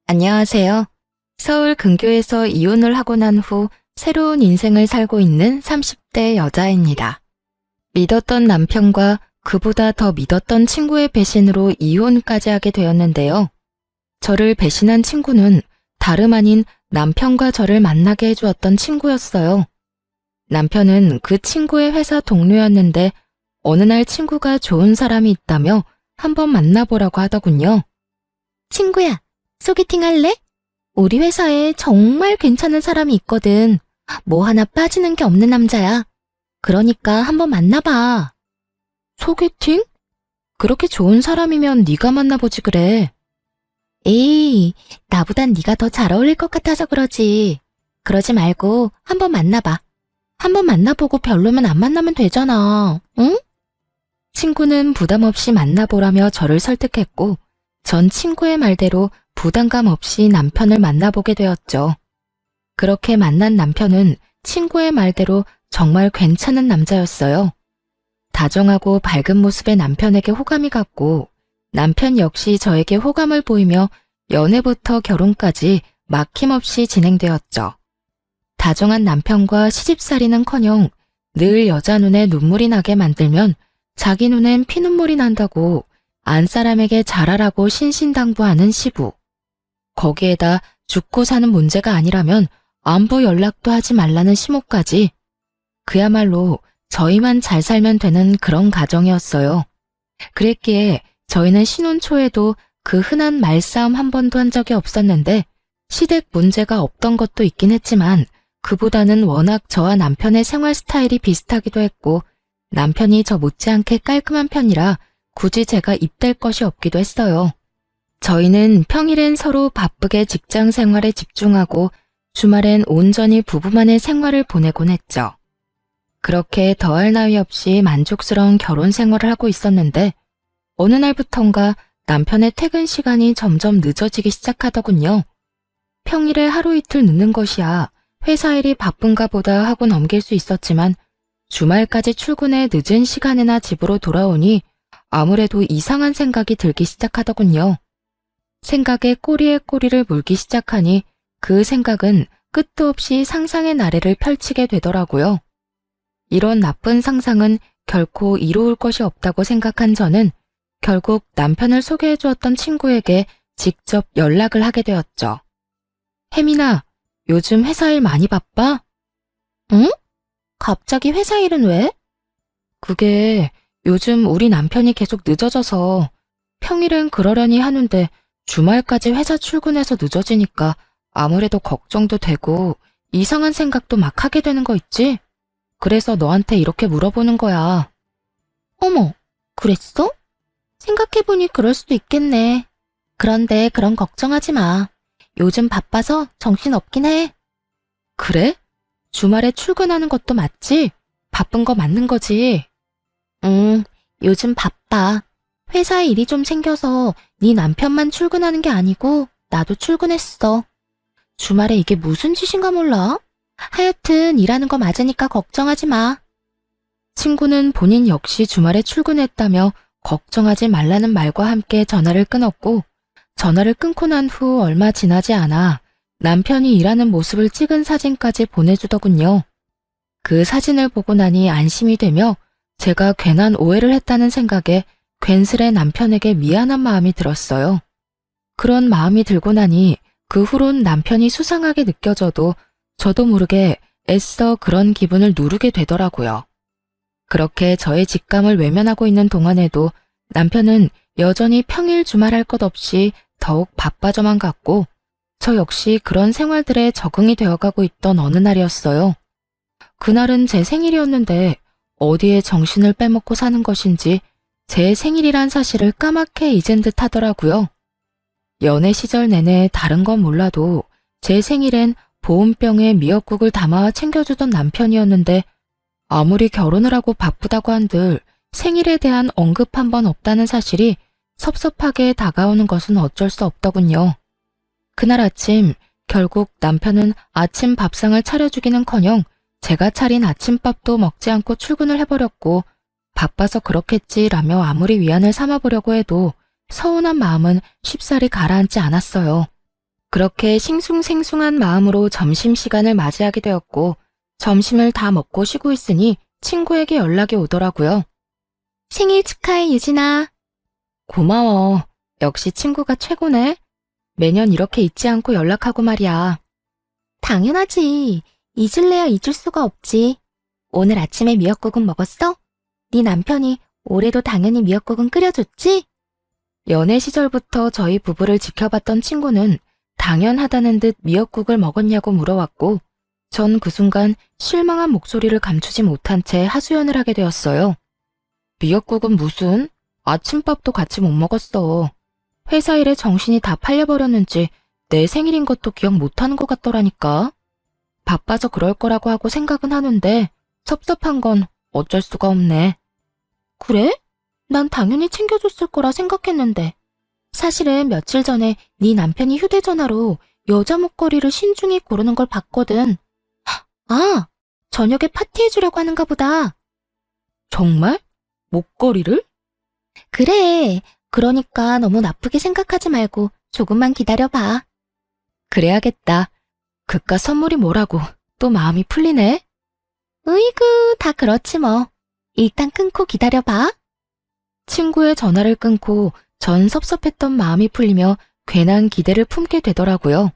안녕하세요. 서울 근교에서 이혼을 하고 난 후 새로운 인생을 살고 있는 30대 여자입니다. 믿었던 남편과 그보다 더 믿었던 친구의 배신으로 이혼까지 하게 되었는데요. 저를 배신한 친구는 다름 아닌 남편과 저를 만나게 해주었던 친구였어요. 남편은 그 친구의 회사 동료였는데 어느 날 친구가 좋은 사람이 있다며 한번 만나보라고 하더군요. 친구야, 소개팅 할래? 우리 회사에 정말 괜찮은 사람이 있거든. 뭐 하나 빠지는 게 없는 남자야. 그러니까 한번 만나봐. 소개팅? 그렇게 좋은 사람이면 네가 만나보지 그래. 에이, 나보단 네가 더 잘 어울릴 것 같아서 그러지. 그러지 말고 한번 만나봐. 한번 만나보고 별로면 안 만나면 되잖아. 응? 친구는 부담 없이 만나보라며 저를 설득했고 전 친구의 말대로 부담감 없이 남편을 만나보게 되었죠. 그렇게 만난 남편은 친구의 말대로 정말 괜찮은 남자였어요. 다정하고 밝은 모습의 남편에게 호감이 갔고 남편 역시 저에게 호감을 보이며 연애부터 결혼까지 막힘없이 진행되었죠. 다정한 남편과 시집살이는커녕 늘 여자 눈에 눈물이 나게 만들면 자기 눈엔 피눈물이 난다고 안 사람에게 잘하라고 신신당부하는 시부. 거기에다 죽고 사는 문제가 아니라면 안부 연락도 하지 말라는 시모까지. 그야말로 저희만 잘 살면 되는 그런 가정이었어요. 그랬기에 저희는 신혼 초에도 그 흔한 말싸움 한 번도 한 적이 없었는데 시댁 문제가 없던 것도 있긴 했지만 그보다는 워낙 저와 남편의 생활 스타일이 비슷하기도 했고 남편이 저 못지않게 깔끔한 편이라 굳이 제가 입댈 것이 없기도 했어요. 저희는 평일엔 서로 바쁘게 직장 생활에 집중하고 주말엔 온전히 부부만의 생활을 보내곤 했죠. 그렇게 더할 나위 없이 만족스러운 결혼 생활을 하고 있었는데 어느 날부턴가 남편의 퇴근 시간이 점점 늦어지기 시작하더군요. 평일에 하루 이틀 늦는 것이야 회사 일이 바쁜가 보다 하고 넘길 수 있었지만 주말까지 출근해 늦은 시간에나 집으로 돌아오니 아무래도 이상한 생각이 들기 시작하더군요. 생각에 꼬리에 꼬리를 물기 시작하니 그 생각은 끝도 없이 상상의 나래를 펼치게 되더라고요. 이런 나쁜 상상은 결코 이루을 것이 없다고 생각한 저는 결국 남편을 소개해 주었던 친구에게 직접 연락을 하게 되었죠. 혜민아, 요즘 회사 일 많이 바빠? 응? 갑자기 회사 일은 왜? 그게 요즘 우리 남편이 계속 늦어져서 평일엔 그러려니 하는데 주말까지 회사 출근해서 늦어지니까 아무래도 걱정도 되고 이상한 생각도 막 하게 되는 거 있지? 그래서 너한테 이렇게 물어보는 거야. 어머, 그랬어? 생각해보니 그럴 수도 있겠네. 그런데 그런 걱정하지 마. 요즘 바빠서 정신없긴 해. 그래? 주말에 출근하는 것도 맞지? 바쁜 거 맞는 거지? 요즘 바빠. 회사 일이 좀 생겨서 네 남편만 출근하는 게 아니고 나도 출근했어. 주말에 이게 무슨 짓인가 몰라? 하여튼 일하는 거 맞으니까 걱정하지 마. 친구는 본인 역시 주말에 출근했다며 걱정하지 말라는 말과 함께 전화를 끊었고 전화를 끊고 난 후 얼마 지나지 않아 남편이 일하는 모습을 찍은 사진까지 보내주더군요. 그 사진을 보고 나니 안심이 되며 제가 괜한 오해를 했다는 생각에 괜스레 남편에게 미안한 마음이 들었어요. 그런 마음이 들고 나니 그 후론 남편이 수상하게 느껴져도 저도 모르게 애써 그런 기분을 누르게 되더라고요. 그렇게 저의 직감을 외면하고 있는 동안에도 남편은 여전히 평일 주말 할 것 없이 더욱 바빠져만 갔고 저 역시 그런 생활들에 적응이 되어가고 있던 어느 날이었어요. 그날은 제 생일이었는데 어디에 정신을 빼먹고 사는 것인지 제 생일이란 사실을 까맣게 잊은 듯 하더라고요. 연애 시절 내내 다른 건 몰라도 제 생일엔 보온병에 미역국을 담아 챙겨주던 남편이었는데 아무리 결혼을 하고 바쁘다고 한들 생일에 대한 언급 한 번 없다는 사실이 섭섭하게 다가오는 것은 어쩔 수 없더군요. 그날 아침 결국 남편은 아침 밥상을 차려주기는커녕 제가 차린 아침밥도 먹지 않고 출근을 해버렸고 바빠서 그렇겠지라며 아무리 위안을 삼아보려고 해도 서운한 마음은 쉽사리 가라앉지 않았어요. 그렇게 싱숭생숭한 마음으로 점심시간을 맞이하게 되었고, 점심을 다 먹고 쉬고 있으니 친구에게 연락이 오더라고요. 생일 축하해, 유진아. 고마워. 역시 친구가 최고네. 매년 이렇게 잊지 않고 연락하고 말이야. 당연하지. 잊을래야 잊을 수가 없지. 오늘 아침에 미역국은 먹었어? 네 남편이 올해도 당연히 미역국은 끓여줬지? 연애 시절부터 저희 부부를 지켜봤던 친구는 당연하다는 듯 미역국을 먹었냐고 물어왔고, 전 그 순간 실망한 목소리를 감추지 못한 채 하소연을 하게 되었어요. 미역국은 무슨? 아침밥도 같이 못 먹었어. 회사 일에 정신이 다 팔려버렸는지 내 생일인 것도 기억 못하는 것 같더라니까. 바빠서 그럴 거라고 하고 생각은 하는데 섭섭한 건 어쩔 수가 없네. 그래? 난 당연히 챙겨줬을 거라 생각했는데. 사실은 며칠 전에 네 남편이 휴대전화로 여자 목걸이를 신중히 고르는 걸 봤거든. 아, 저녁에 파티해주려고 하는가 보다. 정말? 목걸이를? 그래. 그러니까 너무 나쁘게 생각하지 말고 조금만 기다려봐. 그래야겠다. 그깟 선물이 뭐라고 또 마음이 풀리네. 으이구, 다 그렇지 뭐. 일단 끊고 기다려봐. 친구의 전화를 끊고 전 섭섭했던 마음이 풀리며 괜한 기대를 품게 되더라고요.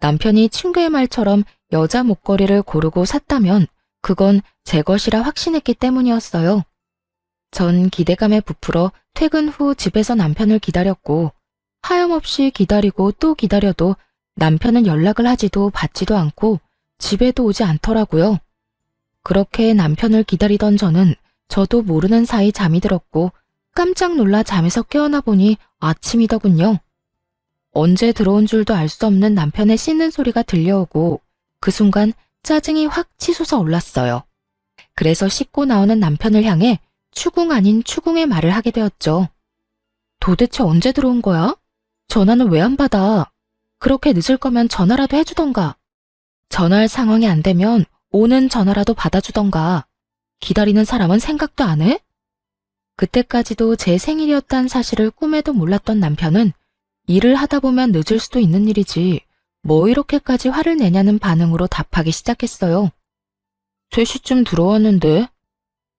남편이 친구의 말처럼 여자 목걸이를 고르고 샀다면 그건 제 것이라 확신했기 때문이었어요. 전 기대감에 부풀어 퇴근 후 집에서 남편을 기다렸고, 하염없이 기다리고 또 기다려도 남편은 연락을 하지도 받지도 않고 집에도 오지 않더라고요. 그렇게 남편을 기다리던 저도 모르는 사이 잠이 들었고, 깜짝 놀라 잠에서 깨어나 보니 아침이더군요. 언제 들어온 줄도 알 수 없는 남편의 씻는 소리가 들려오고, 그 순간 짜증이 확 치솟아 올랐어요. 그래서 씻고 나오는 남편을 향해 추궁 아닌 추궁의 말을 하게 되었죠. 도대체 언제 들어온 거야? 전화는 왜 안 받아? 그렇게 늦을 거면 전화라도 해주던가. 전화할 상황이 안 되면 오는 전화라도 받아주던가. 기다리는 사람은 생각도 안 해? 그때까지도 제 생일이었다는 사실을 꿈에도 몰랐던 남편은 일을 하다 보면 늦을 수도 있는 일이지 뭐 이렇게까지 화를 내냐는 반응으로 답하기 시작했어요. 3시쯤 들어왔는데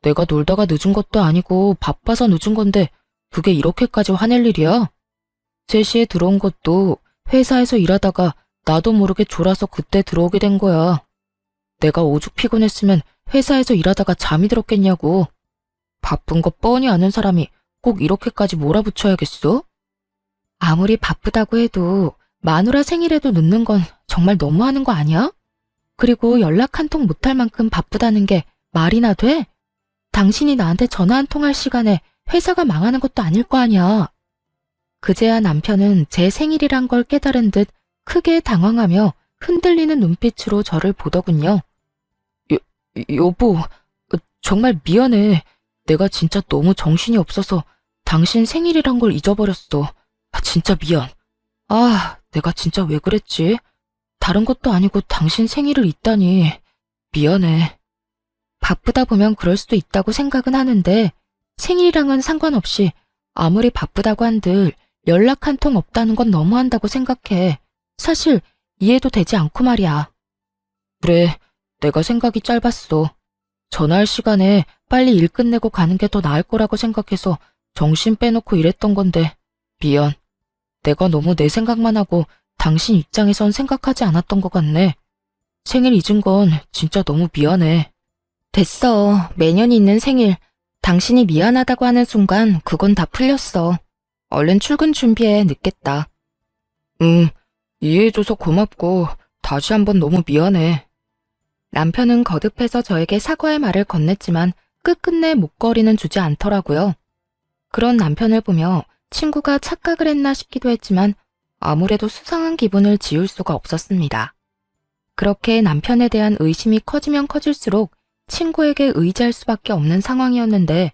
내가 놀다가 늦은 것도 아니고 바빠서 늦은 건데 그게 이렇게까지 화낼 일이야? 3시에 들어온 것도 회사에서 일하다가 나도 모르게 졸아서 그때 들어오게 된 거야. 내가 오죽 피곤했으면 회사에서 일하다가 잠이 들었겠냐고. 바쁜 거 뻔히 아는 사람이 꼭 이렇게까지 몰아붙여야겠어? 아무리 바쁘다고 해도 마누라 생일에도 늦는 건 정말 너무하는 거 아니야? 그리고 연락 한 통 못할 만큼 바쁘다는 게 말이나 돼? 당신이 나한테 전화 한 통 할 시간에 회사가 망하는 것도 아닐 거 아니야. 그제야 남편은 제 생일이란 걸 깨달은 듯 크게 당황하며 흔들리는 눈빛으로 저를 보더군요. 여보, 정말 미안해. 내가 진짜 너무 정신이 없어서 당신 생일이란 걸 잊어버렸어. 진짜 미안. 내가 진짜 왜 그랬지? 다른 것도 아니고 당신 생일을 잊다니. 미안해. 바쁘다 보면 그럴 수도 있다고 생각은 하는데 생일이랑은 상관없이 아무리 바쁘다고 한들 연락 한 통 없다는 건 너무한다고 생각해. 사실 이해도 되지 않고 말이야. 그래, 내가 생각이 짧았어. 전화할 시간에 빨리 일 끝내고 가는 게 더 나을 거라고 생각해서 정신 빼놓고 일했던 건데 미안. 내가 너무 내 생각만 하고 당신 입장에선 생각하지 않았던 것 같네. 생일 잊은 건 진짜 너무 미안해. 됐어. 매년 있는 생일. 당신이 미안하다고 하는 순간 그건 다 풀렸어. 얼른 출근 준비해. 늦겠다. 이해해줘서 고맙고 다시 한번 너무 미안해. 남편은 거듭해서 저에게 사과의 말을 건넸지만 끝끝내 목걸이는 주지 않더라고요. 그런 남편을 보며 친구가 착각을 했나 싶기도 했지만 아무래도 수상한 기분을 지울 수가 없었습니다. 그렇게 남편에 대한 의심이 커지면 커질수록 친구에게 의지할 수밖에 없는 상황이었는데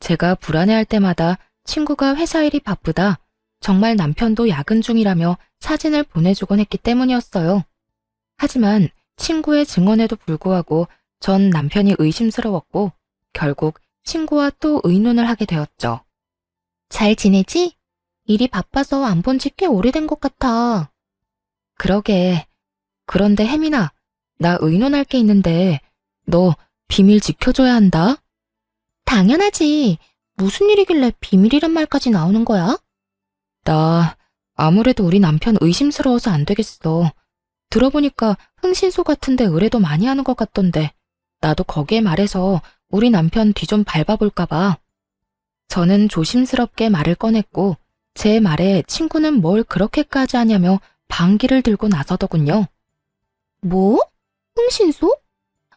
제가 불안해할 때마다 친구가 회사 일이 바쁘다, 정말 남편도 야근 중이라며 사진을 보내주곤 했기 때문이었어요. 하지만 친구의 증언에도 불구하고 전 남편이 의심스러웠고 결국 친구와 또 의논을 하게 되었죠. 잘 지내지? 일이 바빠서 안 본 지 꽤 오래된 것 같아. 그러게. 그런데 혜민아, 나 의논할 게 있는데 너 비밀 지켜줘야 한다. 당연하지. 무슨 일이길래 비밀이란 말까지 나오는 거야? 나 아무래도 우리 남편 의심스러워서 안 되겠어. 들어보니까 흥신소 같은데 의뢰도 많이 하는 것 같던데 나도 거기에 말해서 우리 남편 뒤 좀 밟아볼까 봐. 저는 조심스럽게 말을 꺼냈고 제 말에 친구는 뭘 그렇게까지 하냐며 방귀를 들고 나서더군요. 뭐? 흥신소?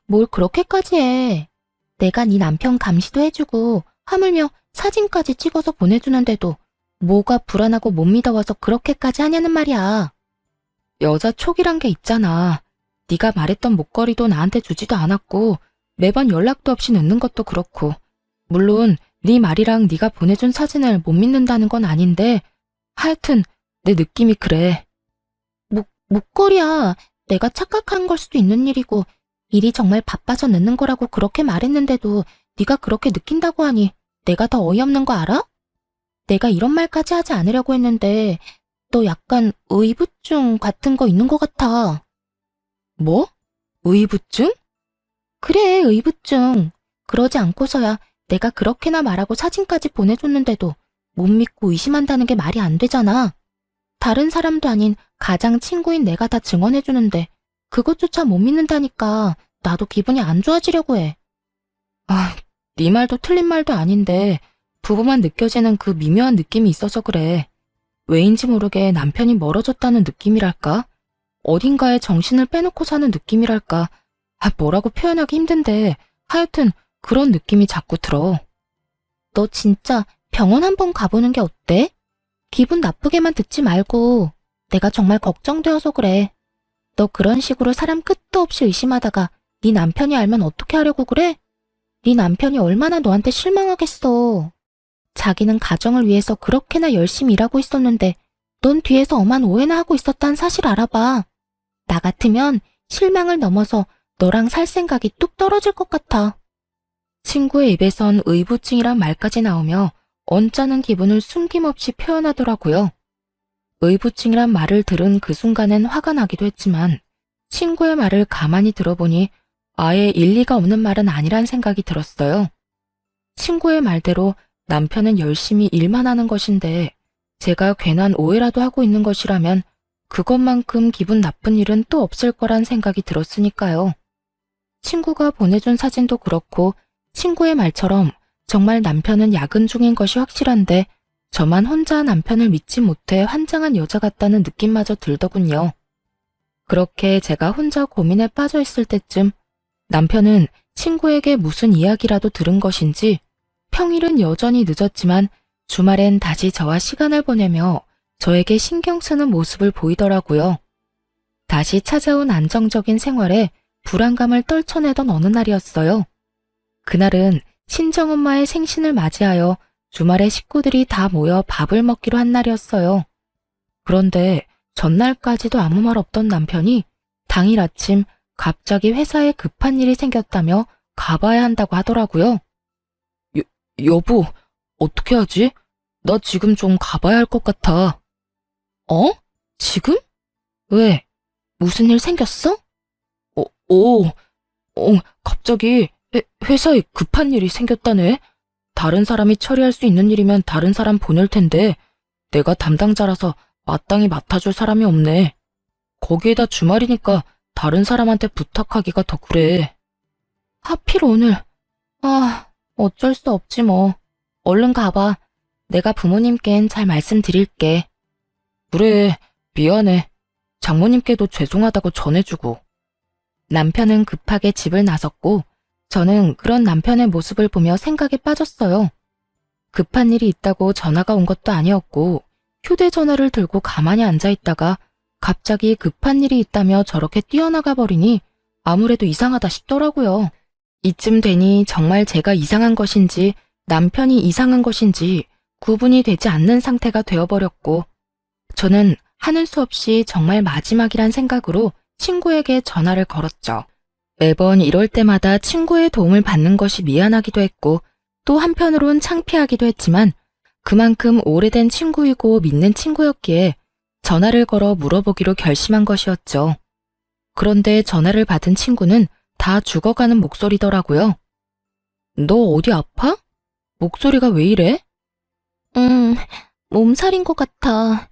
뭘 그렇게까지 해. 내가 네 남편 감시도 해주고 하물며 사진까지 찍어서 보내주는데도 뭐가 불안하고 못 믿어와서 그렇게까지 하냐는 말이야. 여자 촉이란 게 있잖아. 네가 말했던 목걸이도 나한테 주지도 않았고 매번 연락도 없이 늦는 것도 그렇고 물론 네 말이랑 네가 보내준 사진을 못 믿는다는 건 아닌데 하여튼 내 느낌이 그래. 목걸이야. 내가 착각한 걸 수도 있는 일이고 일이 정말 바빠서 늦는 거라고 그렇게 말했는데도 네가 그렇게 느낀다고 하니 내가 더 어이없는 거 알아? 내가 이런 말까지 하지 않으려고 했는데 너 약간 의부증 같은 거 있는 것 같아. 뭐? 의부증? 그래, 의부증. 그러지 않고서야 내가 그렇게나 말하고 사진까지 보내줬는데도 못 믿고 의심한다는 게 말이 안 되잖아. 다른 사람도 아닌 가장 친구인 내가 다 증언해주는데 그것조차 못 믿는다니까 나도 기분이 안 좋아지려고 해. 아, 네 말도 틀린 말도 아닌데 부부만 느껴지는 그 미묘한 느낌이 있어서 그래. 왜인지 모르게 남편이 멀어졌다는 느낌이랄까? 어딘가에 정신을 빼놓고 사는 느낌이랄까? 뭐라고 표현하기 힘든데 하여튼 그런 느낌이 자꾸 들어. 너 진짜 병원 한번 가보는 게 어때? 기분 나쁘게만 듣지 말고 내가 정말 걱정되어서 그래. 너 그런 식으로 사람 끝도 없이 의심하다가 네 남편이 알면 어떻게 하려고 그래? 네 남편이 얼마나 너한테 실망하겠어. 자기는 가정을 위해서 그렇게나 열심히 일하고 있었는데 넌 뒤에서 엄한 오해나 하고 있었다는 사실 알아봐. 나 같으면 실망을 넘어서 너랑 살 생각이 뚝 떨어질 것 같아. 친구의 입에선 의부증이란 말까지 나오며 언짢은 기분을 숨김없이 표현하더라고요. 의부증이란 말을 들은 그 순간엔 화가 나기도 했지만 친구의 말을 가만히 들어보니 아예 일리가 없는 말은 아니란 생각이 들었어요. 친구의 말대로 남편은 열심히 일만 하는 것인데 제가 괜한 오해라도 하고 있는 것이라면 그것만큼 기분 나쁜 일은 또 없을 거란 생각이 들었으니까요. 친구가 보내준 사진도 그렇고 친구의 말처럼 정말 남편은 야근 중인 것이 확실한데 저만 혼자 남편을 믿지 못해 환장한 여자 같다는 느낌마저 들더군요. 그렇게 제가 혼자 고민에 빠져 있을 때쯤 남편은 친구에게 무슨 이야기라도 들은 것인지 평일은 여전히 늦었지만 주말엔 다시 저와 시간을 보내며 저에게 신경 쓰는 모습을 보이더라고요. 다시 찾아온 안정적인 생활에 불안감을 떨쳐내던 어느 날이었어요. 그날은 친정엄마의 생신을 맞이하여 주말에 식구들이 다 모여 밥을 먹기로 한 날이었어요. 그런데 전날까지도 아무 말 없던 남편이 당일 아침 갑자기 회사에 급한 일이 생겼다며 가봐야 한다고 하더라고요. 여보, 어떻게 하지? 나 지금 좀 가봐야 할 것 같아. 어? 지금? 왜? 무슨 일 생겼어? 갑자기 회사에 급한 일이 생겼다네. 다른 사람이 처리할 수 있는 일이면 다른 사람 보낼 텐데 내가 담당자라서 마땅히 맡아줄 사람이 없네. 거기에다 주말이니까 다른 사람한테 부탁하기가 더 그래. 하필 오늘. 어쩔 수 없지 뭐. 얼른 가봐. 내가 부모님께는 잘 말씀드릴게. 그래, 미안해. 장모님께도 죄송하다고 전해주고. 남편은 급하게 집을 나섰고 저는 그런 남편의 모습을 보며 생각에 빠졌어요. 급한 일이 있다고 전화가 온 것도 아니었고 휴대전화를 들고 가만히 앉아있다가 갑자기 급한 일이 있다며 저렇게 뛰어나가 버리니 아무래도 이상하다 싶더라고요. 이쯤 되니 정말 제가 이상한 것인지 남편이 이상한 것인지 구분이 되지 않는 상태가 되어버렸고 저는 하는 수 없이 정말 마지막이란 생각으로 친구에게 전화를 걸었죠. 매번 이럴 때마다 친구의 도움을 받는 것이 미안하기도 했고 또 한편으론 창피하기도 했지만 그만큼 오래된 친구이고 믿는 친구였기에 전화를 걸어 물어보기로 결심한 것이었죠. 그런데 전화를 받은 친구는 다 죽어가는 목소리더라고요. 너 어디 아파? 목소리가 왜 이래? 몸살인 것 같아.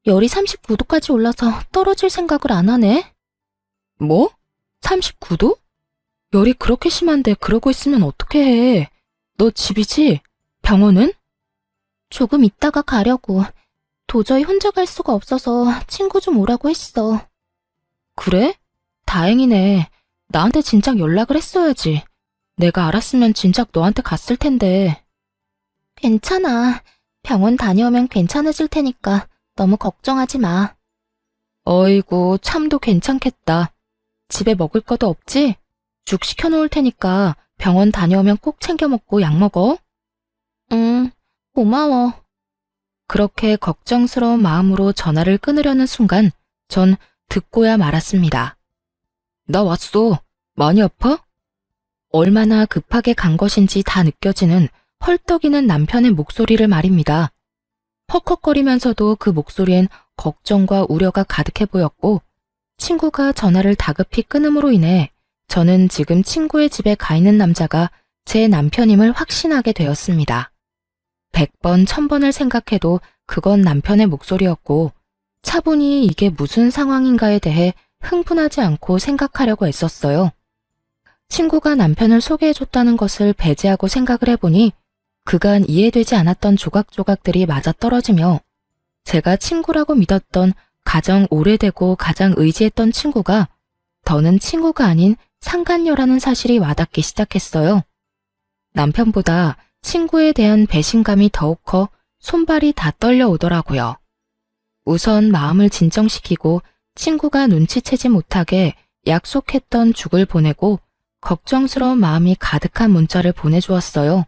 열이 39도까지 올라서 떨어질 생각을 안 하네. 뭐? 39도? 열이 그렇게 심한데 그러고 있으면 어떻게 해? 너 집이지? 병원은? 조금 있다가 가려고. 도저히 혼자 갈 수가 없어서 친구 좀 오라고 했어. 그래? 다행이네. 나한테 진작 연락을 했어야지. 내가 알았으면 진작 너한테 갔을 텐데. 괜찮아. 병원 다녀오면 괜찮아질 테니까 너무 걱정하지 마. 어이구, 참도 괜찮겠다. 집에 먹을 것도 없지? 죽 시켜놓을 테니까 병원 다녀오면 꼭 챙겨 먹고 약 먹어. 응, 고마워. 그렇게 걱정스러운 마음으로 전화를 끊으려는 순간 전 듣고야 말았습니다. 나 왔어. 많이 아파? 얼마나 급하게 간 것인지 다 느껴지는 헐떡이는 남편의 목소리를 말입니다. 헉헉거리면서도 그 목소리엔 걱정과 우려가 가득해 보였고 친구가 전화를 다급히 끊음으로 인해 저는 지금 친구의 집에 가 있는 남자가 제 남편임을 확신하게 되었습니다. 100번, 1000번을 생각해도 그건 남편의 목소리였고 차분히 이게 무슨 상황인가에 대해 흥분하지 않고 생각하려고 애썼어요. 친구가 남편을 소개해줬다는 것을 배제하고 생각을 해보니 그간 이해되지 않았던 조각조각들이 맞아떨어지며 제가 친구라고 믿었던 가장 오래되고 가장 의지했던 친구가 더는 친구가 아닌 상간녀라는 사실이 와닿기 시작했어요. 남편보다 친구에 대한 배신감이 더욱 커 손발이 다 떨려오더라고요. 우선 마음을 진정시키고 친구가 눈치채지 못하게 약속했던 죽을 보내고 걱정스러운 마음이 가득한 문자를 보내주었어요.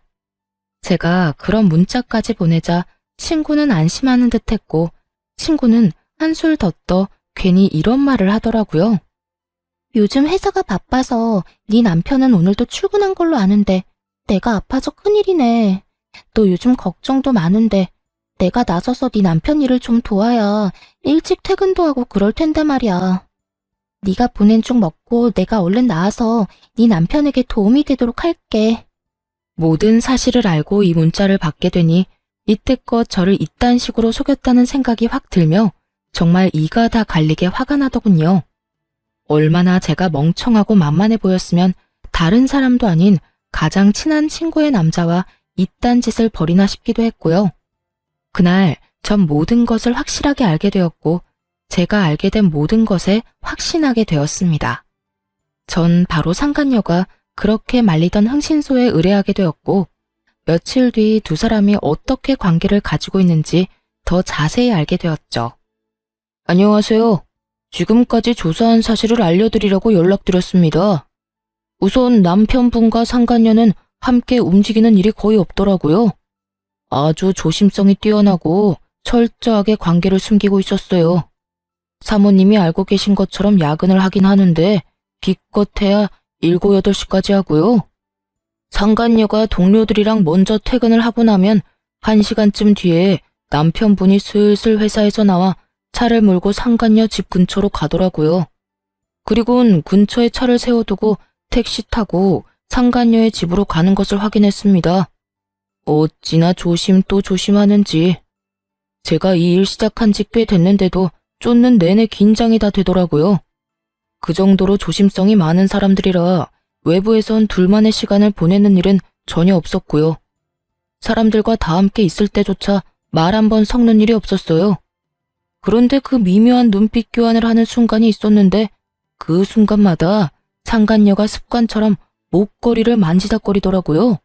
제가 그런 문자까지 보내자 친구는 안심하는 듯했고 친구는 한술 더 떠 괜히 이런 말을 하더라고요. 요즘 회사가 바빠서 네 남편은 오늘도 출근한 걸로 아는데 내가 아파서 큰일이네. 너 요즘 걱정도 많은데 내가 나서서 네 남편 일을 좀 도와야 일찍 퇴근도 하고 그럴 텐데 말이야. 네가 보낸 죽 먹고 내가 얼른 나와서 네 남편에게 도움이 되도록 할게. 모든 사실을 알고 이 문자를 받게 되니 이때껏 저를 이딴 식으로 속였다는 생각이 확 들며 정말 이가 다 갈리게 화가 나더군요. 얼마나 제가 멍청하고 만만해 보였으면 다른 사람도 아닌 가장 친한 친구의 남자와 이딴 짓을 벌이나 싶기도 했고요. 그날 전 모든 것을 확실하게 알게 되었고 제가 알게 된 모든 것에 확신하게 되었습니다. 전 바로 상간녀가 그렇게 말리던 흥신소에 의뢰하게 되었고 며칠 뒤 두 사람이 어떻게 관계를 가지고 있는지 더 자세히 알게 되었죠. 안녕하세요. 지금까지 조사한 사실을 알려드리려고 연락드렸습니다. 우선 남편분과 상간녀는 함께 움직이는 일이 거의 없더라고요. 아주 조심성이 뛰어나고 철저하게 관계를 숨기고 있었어요. 사모님이 알고 계신 것처럼 야근을 하긴 하는데 기껏해야 7, 8시까지 하고요. 상간녀가 동료들이랑 먼저 퇴근을 하고 나면 1시간쯤 뒤에 남편분이 슬슬 회사에서 나와 차를 몰고 상간녀 집 근처로 가더라고요. 그리곤 근처에 차를 세워두고 택시 타고 상간녀의 집으로 가는 것을 확인했습니다. 어찌나 조심 또 조심하는지. 제가 이 일 시작한 지 꽤 됐는데도 쫓는 내내 긴장이 다 되더라고요. 그 정도로 조심성이 많은 사람들이라 외부에선 둘만의 시간을 보내는 일은 전혀 없었고요. 사람들과 다 함께 있을 때조차 말 한 번 섞는 일이 없었어요. 그런데 그 미묘한 눈빛 교환을 하는 순간이 있었는데 그 순간마다 상간녀가 습관처럼 목걸이를 만지작거리더라고요.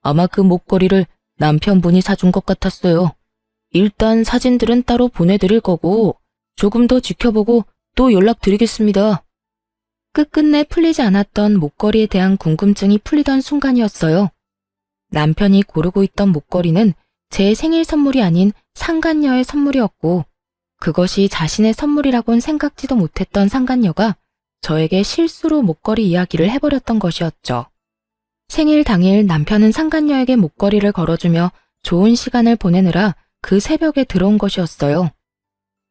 아마 그 목걸이를 남편분이 사준 것 같았어요. 일단 사진들은 따로 보내드릴 거고 조금 더 지켜보고 또 연락드리겠습니다. 끝끝내 풀리지 않았던 목걸이에 대한 궁금증이 풀리던 순간이었어요. 남편이 고르고 있던 목걸이는 제 생일 선물이 아닌 상간녀의 선물이었고 그것이 자신의 선물이라곤 생각지도 못했던 상간녀가 저에게 실수로 목걸이 이야기를 해버렸던 것이었죠. 생일 당일 남편은 상간녀에게 목걸이를 걸어주며 좋은 시간을 보내느라 그 새벽에 들어온 것이었어요.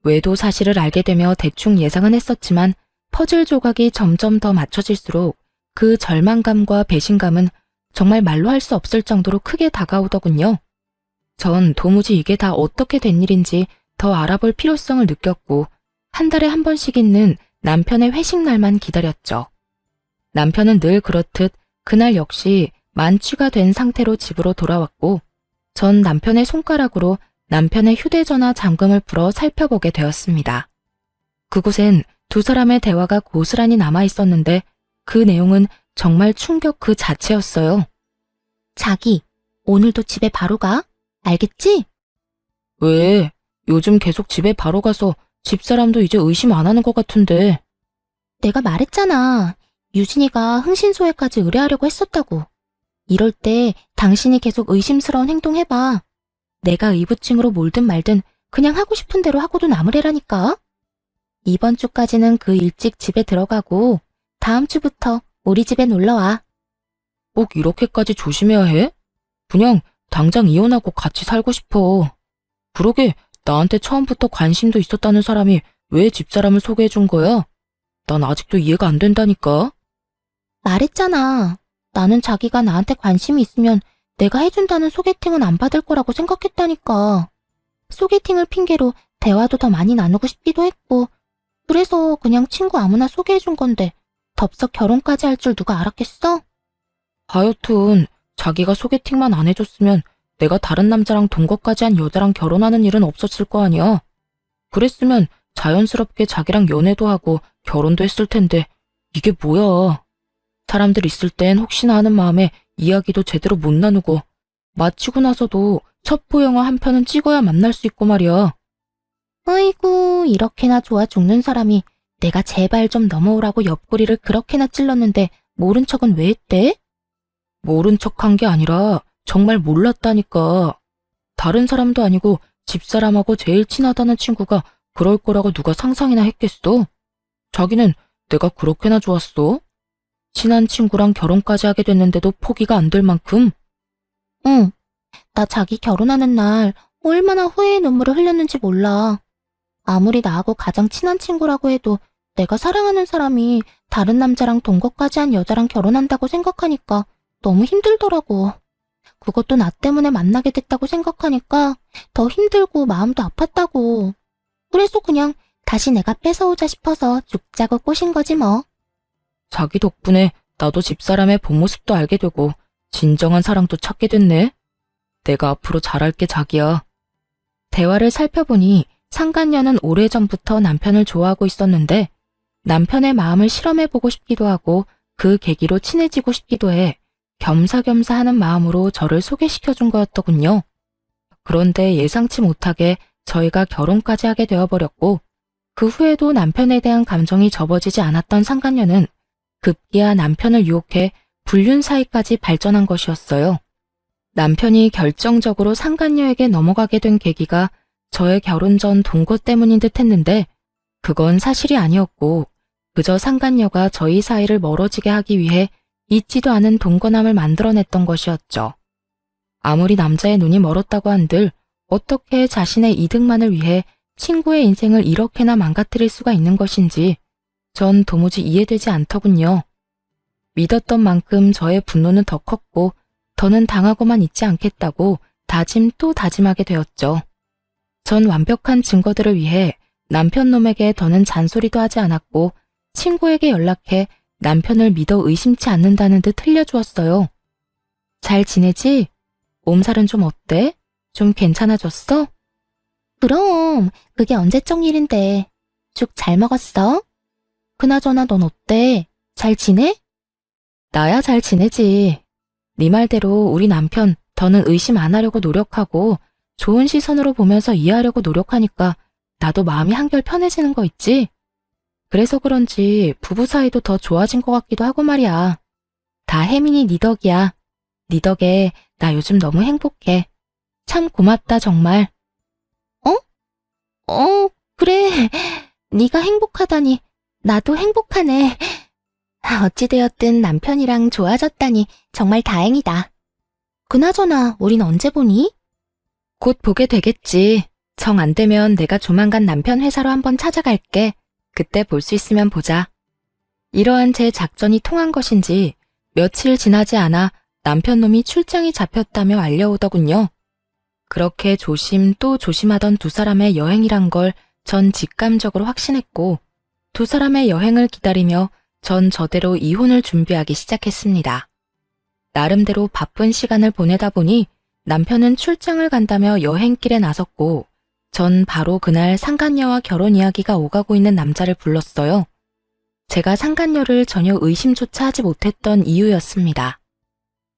외도 사실을 알게 되며 대충 예상은 했었지만 퍼즐 조각이 점점 더 맞춰질수록 그 절망감과 배신감은 정말 말로 할 수 없을 정도로 크게 다가오더군요. 전 도무지 이게 다 어떻게 된 일인지 더 알아볼 필요성을 느꼈고 한 달에 한 번씩 있는 남편의 회식 날만 기다렸죠. 남편은 늘 그렇듯 그날 역시 만취가 된 상태로 집으로 돌아왔고 전 남편의 손가락으로 남편의 휴대전화 잠금을 풀어 살펴보게 되었습니다. 그곳엔 두 사람의 대화가 고스란히 남아 있었는데 그 내용은 정말 충격 그 자체였어요. 자기, 오늘도 집에 바로 가? 알겠지? 왜? 요즘 계속 집에 바로 가서 집사람도 이제 의심 안 하는 것 같은데. 내가 말했잖아. 유진이가 흥신소에까지 의뢰하려고 했었다고. 이럴 때 당신이 계속 의심스러운 행동 해봐. 내가 의부증으로 몰든 말든 그냥 하고 싶은 대로 하고도 남으래라니까. 이번 주까지는 그 일찍 집에 들어가고 다음 주부터 우리 집에 놀러와. 꼭 이렇게까지 조심해야 해? 그냥 당장 이혼하고 같이 살고 싶어. 그러게 나한테 처음부터 관심도 있었다는 사람이 왜 집사람을 소개해 준 거야? 난 아직도 이해가 안 된다니까. 말했잖아. 나는 자기가 나한테 관심이 있으면 내가 해준다는 소개팅은 안 받을 거라고 생각했다니까. 소개팅을 핑계로 대화도 더 많이 나누고 싶기도 했고, 그래서 그냥 친구 아무나 소개해준 건데 덥석 결혼까지 할 줄 누가 알았겠어? 하여튼 자기가 소개팅만 안 해줬으면 내가 다른 남자랑 동거까지 한 여자랑 결혼하는 일은 없었을 거 아니야. 그랬으면 자연스럽게 자기랑 연애도 하고 결혼도 했을 텐데 이게 뭐야. 사람들 있을 땐 혹시나 하는 마음에 이야기도 제대로 못 나누고 마치고 나서도 첩보 영화 한 편은 찍어야 만날 수 있고 말이야. 아이고, 이렇게나 좋아 죽는 사람이 내가 제발 좀 넘어오라고 옆구리를 그렇게나 찔렀는데 모른 척은 왜 했대? 모른 척한 게 아니라 정말 몰랐다니까. 다른 사람도 아니고 집사람하고 제일 친하다는 친구가 그럴 거라고 누가 상상이나 했겠어? 자기는 내가 그렇게나 좋았어? 친한 친구랑 결혼까지 하게 됐는데도 포기가 안 될 만큼? 응, 나 자기 결혼하는 날 얼마나 후회의 눈물을 흘렸는지 몰라. 아무리 나하고 가장 친한 친구라고 해도 내가 사랑하는 사람이 다른 남자랑 동거까지 한 여자랑 결혼한다고 생각하니까 너무 힘들더라고. 그것도 나 때문에 만나게 됐다고 생각하니까 더 힘들고 마음도 아팠다고. 그래서 그냥 다시 내가 뺏어오자 싶어서 죽자고 꼬신 거지 뭐. 자기 덕분에 나도 집사람의 본 모습도 알게 되고 진정한 사랑도 찾게 됐네. 내가 앞으로 잘할게 자기야. 대화를 살펴보니 상간녀는 오래전부터 남편을 좋아하고 있었는데 남편의 마음을 실험해보고 싶기도 하고 그 계기로 친해지고 싶기도 해 겸사겸사 하는 마음으로 저를 소개시켜준 거였더군요. 그런데 예상치 못하게 저희가 결혼까지 하게 되어버렸고 그 후에도 남편에 대한 감정이 접어지지 않았던 상간녀는 급기야 남편을 유혹해 불륜 사이까지 발전한 것이었어요. 남편이 결정적으로 상간녀에게 넘어가게 된 계기가 저의 결혼 전 동거 때문인 듯 했는데 그건 사실이 아니었고 그저 상간녀가 저희 사이를 멀어지게 하기 위해 잊지도 않은 동거남을 만들어냈던 것이었죠. 아무리 남자의 눈이 멀었다고 한들 어떻게 자신의 이득만을 위해 친구의 인생을 이렇게나 망가뜨릴 수가 있는 것인지 전 도무지 이해되지 않더군요. 믿었던 만큼 저의 분노는 더 컸고 더는 당하고만 있지 않겠다고 다짐 또 다짐하게 되었죠. 전 완벽한 증거들을 위해 남편 놈에게 더는 잔소리도 하지 않았고 친구에게 연락해 남편을 믿어 의심치 않는다는 듯 흘려주었어요. 잘 지내지? 몸살은 좀 어때? 좀 괜찮아졌어? 그럼 그게 언제적 일인데. 죽 잘 먹었어? 그나저나 넌 어때? 잘 지내? 나야 잘 지내지. 네 말대로 우리 남편 더는 의심 안 하려고 노력하고 좋은 시선으로 보면서 이해하려고 노력하니까 나도 마음이 한결 편해지는 거 있지? 그래서 그런지 부부 사이도 더 좋아진 것 같기도 하고 말이야. 다 혜민이 네 덕이야. 네 덕에 나 요즘 너무 행복해. 참 고맙다 정말. 그래. 네가 행복하다니 나도 행복하네. 어찌되었든 남편이랑 좋아졌다니 정말 다행이다. 그나저나 우린 언제 보니? 곧 보게 되겠지. 정 안 되면 내가 조만간 남편 회사로 한번 찾아갈게. 그때 볼 수 있으면 보자. 이러한 제 작전이 통한 것인지 며칠 지나지 않아 남편 놈이 출장이 잡혔다며 알려오더군요. 그렇게 조심 또 조심하던 두 사람의 여행이란 걸 전 직감적으로 확신했고 두 사람의 여행을 기다리며 전 저대로 이혼을 준비하기 시작했습니다. 나름대로 바쁜 시간을 보내다 보니 남편은 출장을 간다며 여행길에 나섰고 전 바로 그날 상간녀와 결혼 이야기가 오가고 있는 남자를 불렀어요. 제가 상간녀를 전혀 의심조차 하지 못했던 이유였습니다.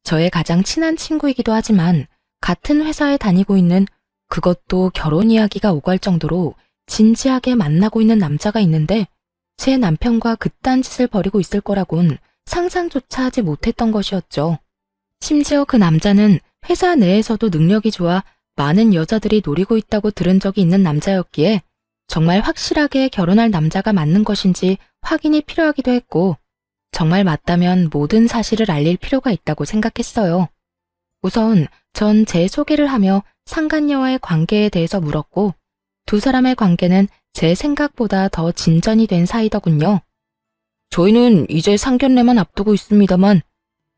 저의 가장 친한 친구이기도 하지만 같은 회사에 다니고 있는 그것도 결혼 이야기가 오갈 정도로 진지하게 만나고 있는 남자가 있는데 제 남편과 그딴 짓을 벌이고 있을 거라곤 상상조차 하지 못했던 것이었죠. 심지어 그 남자는 회사 내에서도 능력이 좋아 많은 여자들이 노리고 있다고 들은 적이 있는 남자였기에 정말 확실하게 결혼할 남자가 맞는 것인지 확인이 필요하기도 했고 정말 맞다면 모든 사실을 알릴 필요가 있다고 생각했어요. 우선 전 제 소개를 하며 상간녀와의 관계에 대해서 물었고 두 사람의 관계는 제 생각보다 더 진전이 된 사이더군요. 저희는 이제 상견례만 앞두고 있습니다만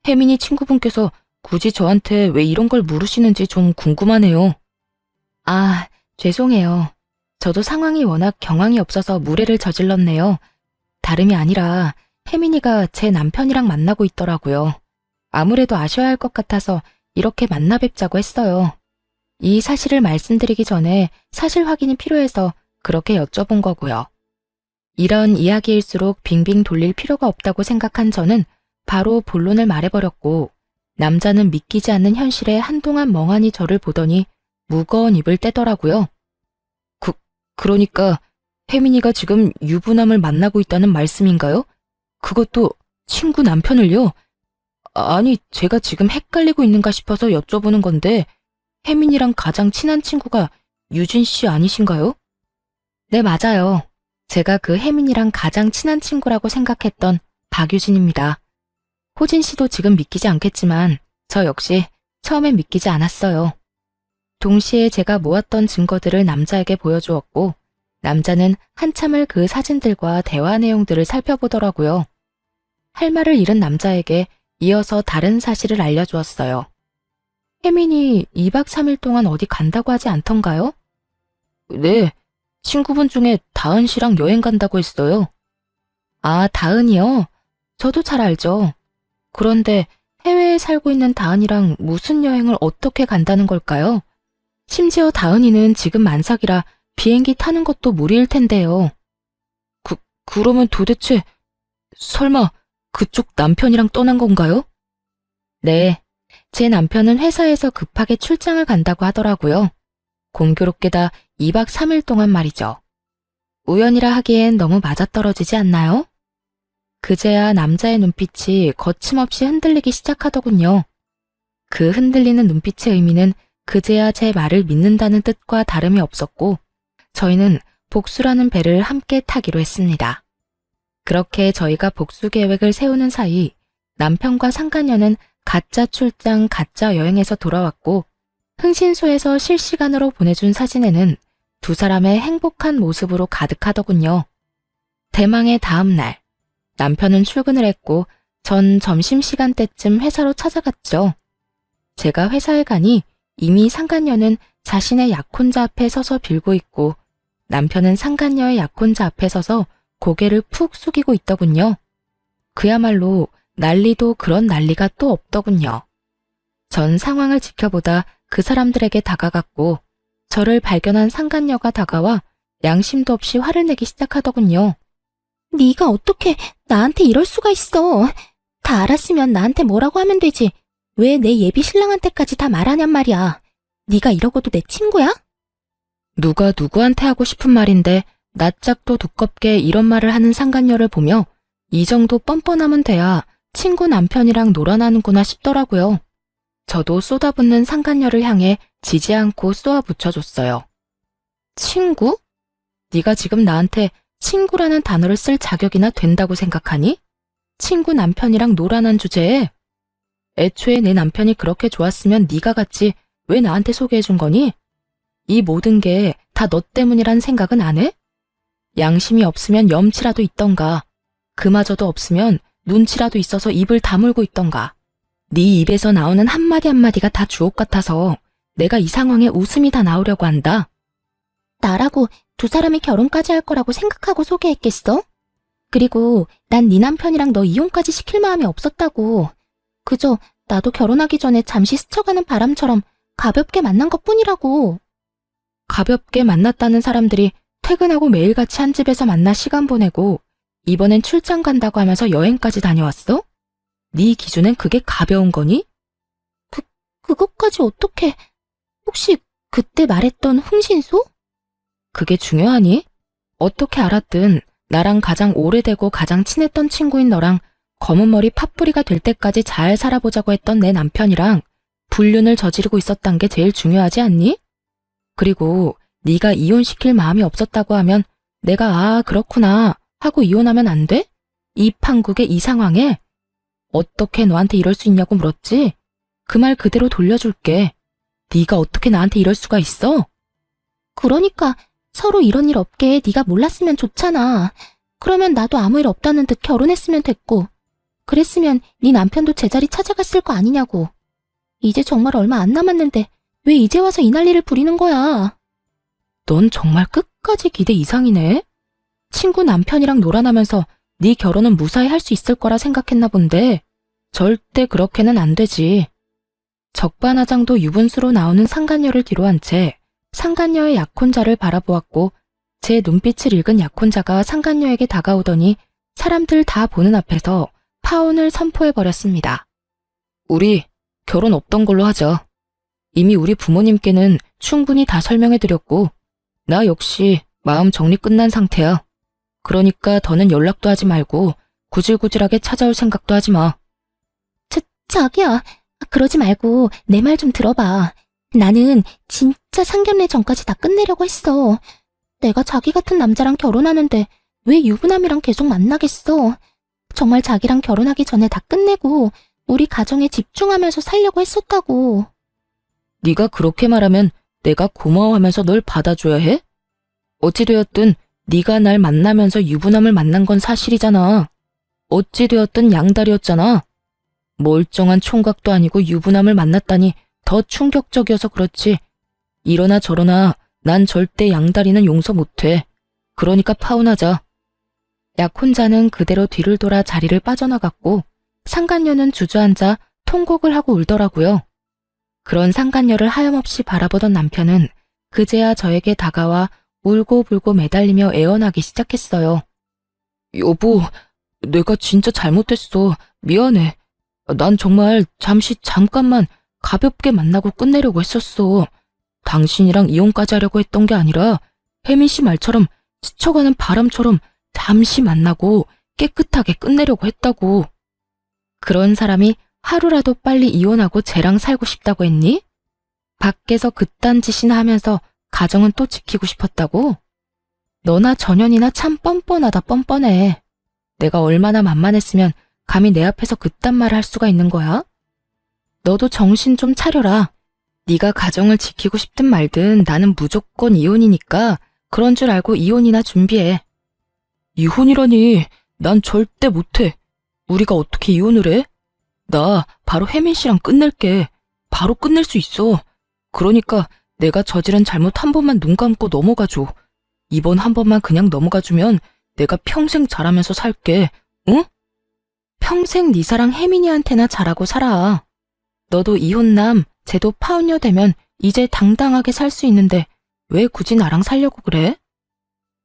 혜민이 친구분께서 굳이 저한테 왜 이런 걸 물으시는지 좀 궁금하네요. 아, 죄송해요. 저도 상황이 워낙 경황이 없어서 무례를 저질렀네요. 다름이 아니라 혜민이가 제 남편이랑 만나고 있더라고요. 아무래도 아셔야 할 것 같아서 이렇게 만나 뵙자고 했어요. 이 사실을 말씀드리기 전에 사실 확인이 필요해서 그렇게 여쭤본 거고요. 이런 이야기일수록 빙빙 돌릴 필요가 없다고 생각한 저는 바로 본론을 말해버렸고 남자는 믿기지 않는 현실에 한동안 멍하니 저를 보더니 무거운 입을 떼더라고요. 그러니까 혜민이가 지금 유부남을 만나고 있다는 말씀인가요? 그것도 친구 남편을요? 아니, 제가 지금 헷갈리고 있는가 싶어서 여쭤보는 건데 혜민이랑 가장 친한 친구가 유진 씨 아니신가요? 네, 맞아요. 제가 그 혜민이랑 가장 친한 친구라고 생각했던 박유진입니다. 호진 씨도 지금 믿기지 않겠지만 저 역시 처음엔 믿기지 않았어요. 동시에 제가 모았던 증거들을 남자에게 보여주었고 남자는 한참을 그 사진들과 대화 내용들을 살펴보더라고요. 할 말을 잃은 남자에게 이어서 다른 사실을 알려주었어요. 혜민이 2박 3일 동안 어디 간다고 하지 않던가요? 네, 친구분 중에 다은 씨랑 여행 간다고 했어요. 아, 다은이요? 저도 잘 알죠. 그런데 해외에 살고 있는 다은이랑 무슨 여행을 어떻게 간다는 걸까요? 심지어 다은이는 지금 만삭이라 비행기 타는 것도 무리일 텐데요. 그러면 도대체 설마 그쪽 남편이랑 떠난 건가요? 네, 제 남편은 회사에서 급하게 출장을 간다고 하더라고요. 공교롭게다 2박 3일 동안 말이죠. 우연이라 하기엔 너무 맞아떨어지지 않나요? 그제야 남자의 눈빛이 거침없이 흔들리기 시작하더군요. 그 흔들리는 눈빛의 의미는 그제야 제 말을 믿는다는 뜻과 다름이 없었고 저희는 복수라는 배를 함께 타기로 했습니다. 그렇게 저희가 복수 계획을 세우는 사이 남편과 상간녀는 가짜 출장, 가짜 여행에서 돌아왔고 흥신소에서 실시간으로 보내준 사진에는 두 사람의 행복한 모습으로 가득하더군요. 대망의 다음 날, 남편은 출근을 했고 전 점심시간 때쯤 회사로 찾아갔죠. 제가 회사에 가니 이미 상간녀는 자신의 약혼자 앞에 서서 빌고 있고 남편은 상간녀의 약혼자 앞에 서서 고개를 푹 숙이고 있더군요. 그야말로 난리도 그런 난리가 또 없더군요. 전 상황을 지켜보다 그 사람들에게 다가갔고 저를 발견한 상간녀가 다가와 양심도 없이 화를 내기 시작하더군요. 네가 어떻게 나한테 이럴 수가 있어. 다 알았으면 나한테 뭐라고 하면 되지. 왜 내 예비 신랑한테까지 다 말하냔 말이야. 네가 이러고도 내 친구야? 누가 누구한테 하고 싶은 말인데 낯짝도 두껍게 이런 말을 하는 상간녀를 보며 이 정도 뻔뻔하면 돼야 친구 남편이랑 놀아나는구나 싶더라고요. 저도 쏟아붓는 상간녀를 향해 지지 않고 쏘아 붙여줬어요. 친구? 네가 지금 나한테 친구라는 단어를 쓸 자격이나 된다고 생각하니? 친구 남편이랑 놀아난 주제에? 애초에 내 남편이 그렇게 좋았으면 네가 갔지 왜 나한테 소개해준 거니? 이 모든 게 다 너 때문이란 생각은 안 해? 양심이 없으면 염치라도 있던가. 그마저도 없으면 눈치라도 있어서 입을 다물고 있던가. 네 입에서 나오는 한마디 한마디가 다 주옥 같아서 내가 이 상황에 웃음이 다 나오려고 한다. 나라고 두 사람이 결혼까지 할 거라고 생각하고 소개했겠어? 그리고 난 네 남편이랑 너 이혼까지 시킬 마음이 없었다고. 그저 나도 결혼하기 전에 잠시 스쳐가는 바람처럼 가볍게 만난 것뿐이라고. 가볍게 만났다는 사람들이 퇴근하고 매일같이 한 집에서 만나 시간 보내고 이번엔 출장 간다고 하면서 여행까지 다녀왔어? 네 기준엔 그게 가벼운 거니? 그것까지 어떻게... 혹시 그때 말했던 흥신소? 그게 중요하니? 어떻게 알았든 나랑 가장 오래되고 가장 친했던 친구인 너랑 검은 머리 팥뿌리가 될 때까지 잘 살아보자고 했던 내 남편이랑 불륜을 저지르고 있었단 게 제일 중요하지 않니? 그리고 네가 이혼시킬 마음이 없었다고 하면 내가 그렇구나 하고 이혼하면 안 돼? 이 판국의 이 상황에 어떻게 너한테 이럴 수 있냐고 물었지? 그 말 그대로 돌려줄게. 네가 어떻게 나한테 이럴 수가 있어? 그러니까 서로 이런 일 없게 네가 몰랐으면 좋잖아. 그러면 나도 아무 일 없다는 듯 결혼했으면 됐고. 그랬으면 네 남편도 제자리 찾아갔을 거 아니냐고. 이제 정말 얼마 안 남았는데 왜 이제 와서 이 난리를 부리는 거야? 넌 정말 끝까지 기대 이상이네. 친구 남편이랑 놀아나면서 네 결혼은 무사히 할 수 있을 거라 생각했나 본데 절대 그렇게는 안 되지. 적반하장도 유분수로 나오는 상간녀를 뒤로한 채 상간녀의 약혼자를 바라보았고 제 눈빛을 읽은 약혼자가 상간녀에게 다가오더니 사람들 다 보는 앞에서 파혼을 선포해버렸습니다. 우리 결혼 없던 걸로 하자. 이미 우리 부모님께는 충분히 다 설명해드렸고 나 역시 마음 정리 끝난 상태야. 그러니까 더는 연락도 하지 말고 구질구질하게 찾아올 생각도 하지 마. 자기야, 그러지 말고 내 말 좀 들어봐. 나는 진짜 상견례 전까지 다 끝내려고 했어. 내가 자기 같은 남자랑 결혼하는데 왜 유부남이랑 계속 만나겠어. 정말 자기랑 결혼하기 전에 다 끝내고 우리 가정에 집중하면서 살려고 했었다고. 네가 그렇게 말하면 내가 고마워하면서 널 받아줘야 해? 어찌되었든 네가 날 만나면서 유부남을 만난 건 사실이잖아. 어찌되었든 양다리였잖아. 멀쩡한 총각도 아니고 유부남을 만났다니 더 충격적이어서 그렇지. 이러나 저러나 난 절대 양다리는 용서 못해. 그러니까 파혼하자. 약혼자는 그대로 뒤를 돌아 자리를 빠져나갔고 상간녀는 주저앉아 통곡을 하고 울더라고요. 그런 상간녀를 하염없이 바라보던 남편은 그제야 저에게 다가와 울고불고 매달리며 애원하기 시작했어요. 여보, 내가 진짜 잘못했어. 미안해. 난 정말 잠깐만 가볍게 만나고 끝내려고 했었어. 당신이랑 이혼까지 하려고 했던 게 아니라 혜민 씨 말처럼 스쳐가는 바람처럼 잠시 만나고 깨끗하게 끝내려고 했다고. 그런 사람이 하루라도 빨리 이혼하고 쟤랑 살고 싶다고 했니? 밖에서 그딴 짓이나 하면서 가정은 또 지키고 싶었다고? 너나 전현이나 참 뻔뻔하다 뻔뻔해. 내가 얼마나 만만했으면 감히 내 앞에서 그딴 말을 할 수가 있는 거야? 너도 정신 좀 차려라. 네가 가정을 지키고 싶든 말든 나는 무조건 이혼이니까 그런 줄 알고 이혼이나 준비해. 이혼이라니, 난 절대 못해. 우리가 어떻게 이혼을 해? 나 바로 혜민 씨랑 끝낼게. 바로 끝낼 수 있어. 그러니까 내가 저지른 잘못 한 번만 눈 감고 넘어가줘. 이번 한 번만 그냥 넘어가주면 내가 평생 잘하면서 살게. 응? 평생 네 사랑 혜민이한테나 잘하고 살아. 너도 이혼남, 쟤도 파혼녀 되면 이제 당당하게 살 수 있는데 왜 굳이 나랑 살려고 그래?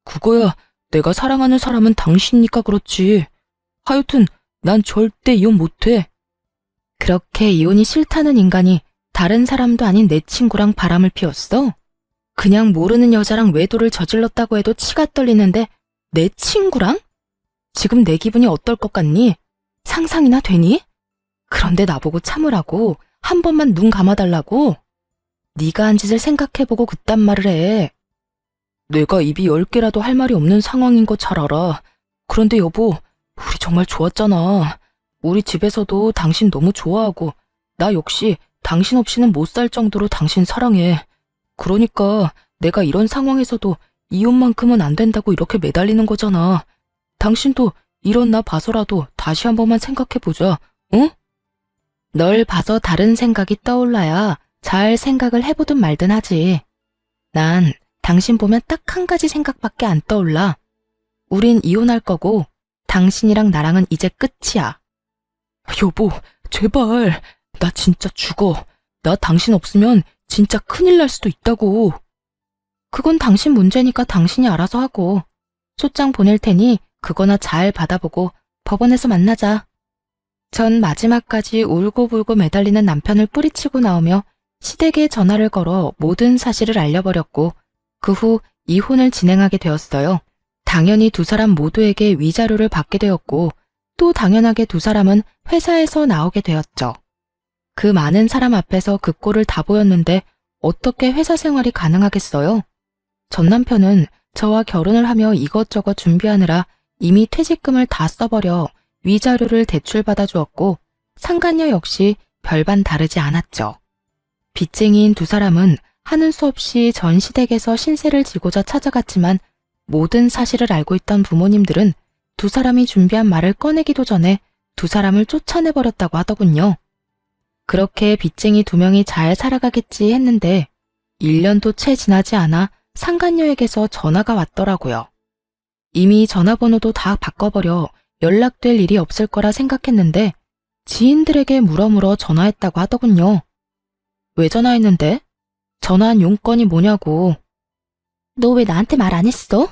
그거야, 내가 사랑하는 사람은 당신이니까 그렇지. 하여튼 난 절대 이혼 못해. 그렇게 이혼이 싫다는 인간이 다른 사람도 아닌 내 친구랑 바람을 피웠어? 그냥 모르는 여자랑 외도를 저질렀다고 해도 치가 떨리는데 내 친구랑? 지금 내 기분이 어떨 것 같니? 상상이나 되니? 그런데 나보고 참으라고, 한 번만 눈 감아달라고? 네가 한 짓을 생각해보고 그딴 말을 해. 내가 입이 10개라도 할 말이 없는 상황인 거 잘 알아. 그런데 여보, 우리 정말 좋았잖아. 우리 집에서도 당신 너무 좋아하고 나 역시 당신 없이는 못 살 정도로 당신 사랑해. 그러니까 내가 이런 상황에서도 이혼만큼은 안 된다고 이렇게 매달리는 거잖아. 당신도 이런 나 봐서라도 다시 한 번만 생각해보자, 응? 널 봐서 다른 생각이 떠올라야 잘 생각을 해보든 말든 하지. 난 당신 보면 딱 한 가지 생각밖에 안 떠올라. 우린 이혼할 거고 당신이랑 나랑은 이제 끝이야. 여보, 제발. 나 진짜 죽어. 나 당신 없으면 진짜 큰일 날 수도 있다고. 그건 당신 문제니까 당신이 알아서 하고. 소장 보낼 테니 그거나 잘 받아보고 법원에서 만나자. 전 마지막까지 울고불고 매달리는 남편을 뿌리치고 나오며 시댁에 전화를 걸어 모든 사실을 알려버렸고 그 후 이혼을 진행하게 되었어요. 당연히 두 사람 모두에게 위자료를 받게 되었고 또 당연하게 두 사람은 회사에서 나오게 되었죠. 그 많은 사람 앞에서 그 꼴을 다 보였는데 어떻게 회사 생활이 가능하겠어요? 전 남편은 저와 결혼을 하며 이것저것 준비하느라 이미 퇴직금을 다 써버려 위자료를 대출받아 주었고 상간녀 역시 별반 다르지 않았죠. 빚쟁이인 두 사람은 하는 수 없이 전 시댁에서 신세를 지고자 찾아갔지만 모든 사실을 알고 있던 부모님들은 두 사람이 준비한 말을 꺼내기도 전에 두 사람을 쫓아내버렸다고 하더군요. 그렇게 빚쟁이 두 명이 잘 살아가겠지 했는데 1년도 채 지나지 않아 상간녀에게서 전화가 왔더라고요. 이미 전화번호도 다 바꿔버려 연락될 일이 없을 거라 생각했는데 지인들에게 물어물어 전화했다고 하더군요. 왜 전화했는데? 전화한 용건이 뭐냐고. 너 왜 나한테 말 안 했어?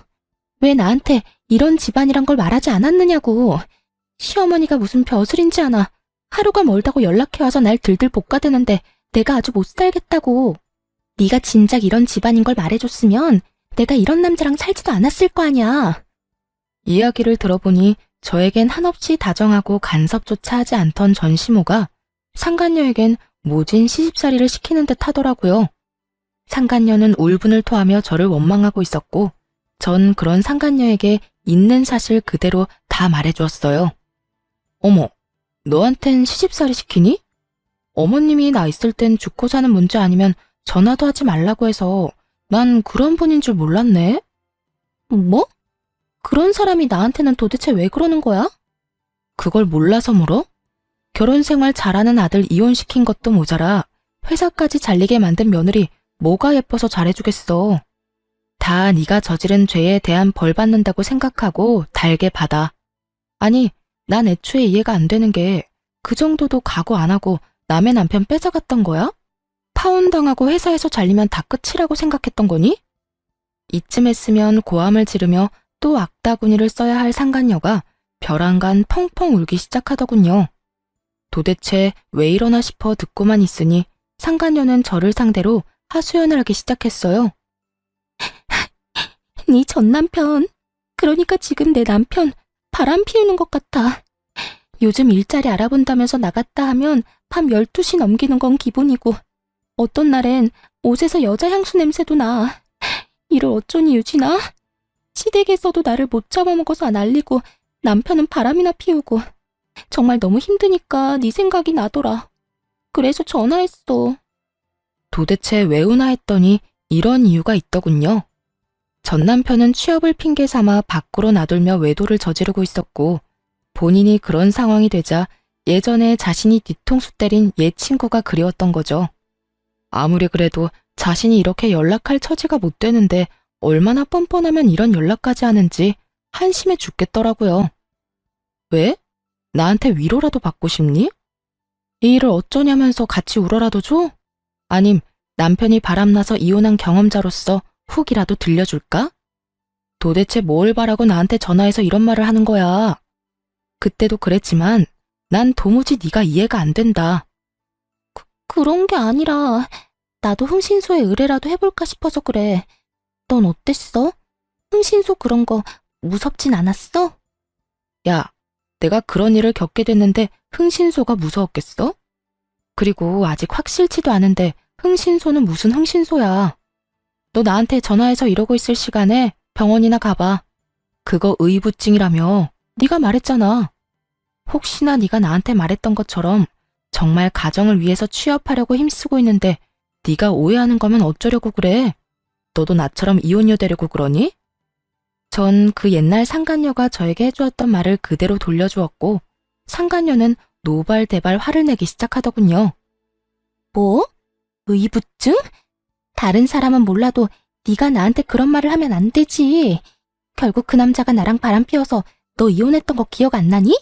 왜 나한테 이런 집안이란 걸 말하지 않았느냐고. 시어머니가 무슨 벼슬인지 아나. 하루가 멀다고 연락해와서 날 들들 볶아대는데 내가 아주 못 살겠다고. 네가 진작 이런 집안인 걸 말해줬으면 내가 이런 남자랑 살지도 않았을 거 아냐. 이야기를 들어보니 저에겐 한없이 다정하고 간섭조차 하지 않던 전시모가 상간녀에겐 모진 시집살이를 시키는 듯 하더라고요. 상간녀는 울분을 토하며 저를 원망하고 있었고 전 그런 상간녀에게 있는 사실 그대로 다 말해주었어요. 어머, 너한텐 시집살이 시키니? 어머님이 나 있을 땐 죽고 사는 문제 아니면 전화도 하지 말라고 해서 난 그런 분인 줄 몰랐네. 뭐? 그런 사람이 나한테는 도대체 왜 그러는 거야? 그걸 몰라서 물어? 결혼 생활 잘하는 아들 이혼시킨 것도 모자라 회사까지 잘리게 만든 며느리 뭐가 예뻐서 잘해주겠어. 다 네가 저지른 죄에 대한 벌 받는다고 생각하고 달게 받아. 아니, 난 애초에 이해가 안 되는 게 그 정도도 각오 안 하고 남의 남편 뺏어갔던 거야? 파혼당하고 회사에서 잘리면 다 끝이라고 생각했던 거니? 이쯤 했으면 고함을 지르며 또 악다구니를 써야 할 상간녀가 벼랑간 펑펑 울기 시작하더군요. 도대체 왜 이러나 싶어 듣고만 있으니 상간녀는 저를 상대로 하소연을 하기 시작했어요. 네 전 남편. 그러니까 지금 내 남편 바람 피우는 것 같아. 요즘 일자리 알아본다면서 나갔다 하면 밤 12시 넘기는 건 기본이고 어떤 날엔 옷에서 여자 향수 냄새도 나. 이를 어쩌니 유진아? 시댁에서도 나를 못 잡아먹어서 난리고 남편은 바람이나 피우고 정말 너무 힘드니까 네 생각이 나더라. 그래서 전화했어. 도대체 왜 우나 했더니 이런 이유가 있더군요. 전 남편은 취업을 핑계 삼아 밖으로 나돌며 외도를 저지르고 있었고 본인이 그런 상황이 되자 예전에 자신이 뒤통수 때린 옛 친구가 그리웠던 거죠. 아무리 그래도 자신이 이렇게 연락할 처지가 못 되는데 얼마나 뻔뻔하면 이런 연락까지 하는지 한심해 죽겠더라고요. 왜? 나한테 위로라도 받고 싶니? 이 일을 어쩌냐면서 같이 울어라도 줘? 아님 남편이 바람나서 이혼한 경험자로서 훅이라도 들려줄까? 도대체 뭘 바라고 나한테 전화해서 이런 말을 하는 거야? 그때도 그랬지만 난 도무지 네가 이해가 안 된다. 그런 게 아니라 나도 흥신소에 의뢰라도 해볼까 싶어서 그래. 넌 어땠어? 흥신소 그런 거 무섭진 않았어? 야, 내가 그런 일을 겪게 됐는데 흥신소가 무서웠겠어? 그리고 아직 확실치도 않은데 흥신소는 무슨 흥신소야. 너 나한테 전화해서 이러고 있을 시간에 병원이나 가봐. 그거 의부증이라며 네가 말했잖아. 혹시나 네가 나한테 말했던 것처럼 정말 가정을 위해서 취업하려고 힘쓰고 있는데 네가 오해하는 거면 어쩌려고 그래? 너도 나처럼 이혼녀 되려고 그러니? 전 그 옛날 상간녀가 저에게 해주었던 말을 그대로 돌려주었고 상간녀는 노발대발 화를 내기 시작하더군요. 뭐? 의부증? 다른 사람은 몰라도 네가 나한테 그런 말을 하면 안 되지. 결국 그 남자가 나랑 바람 피워서 너 이혼했던 거 기억 안 나니?